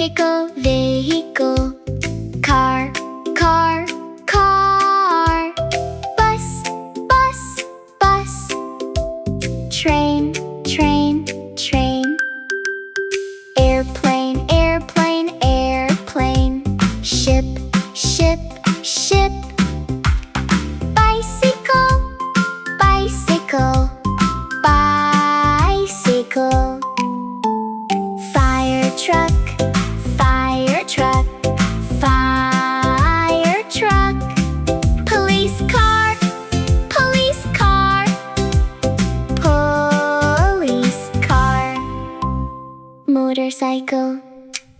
vehicle, vehicle. Car, car, car. Bus, bus, bus. Train, train, train. Airplane, airplane, airplane. Ship, ship, ship. Bicycle, bicycle, bicycle. Fire truck, fire truck, fire truck. Police car, police car, police car. Motorcycle,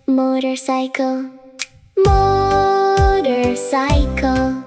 motorcycle, motorcycle.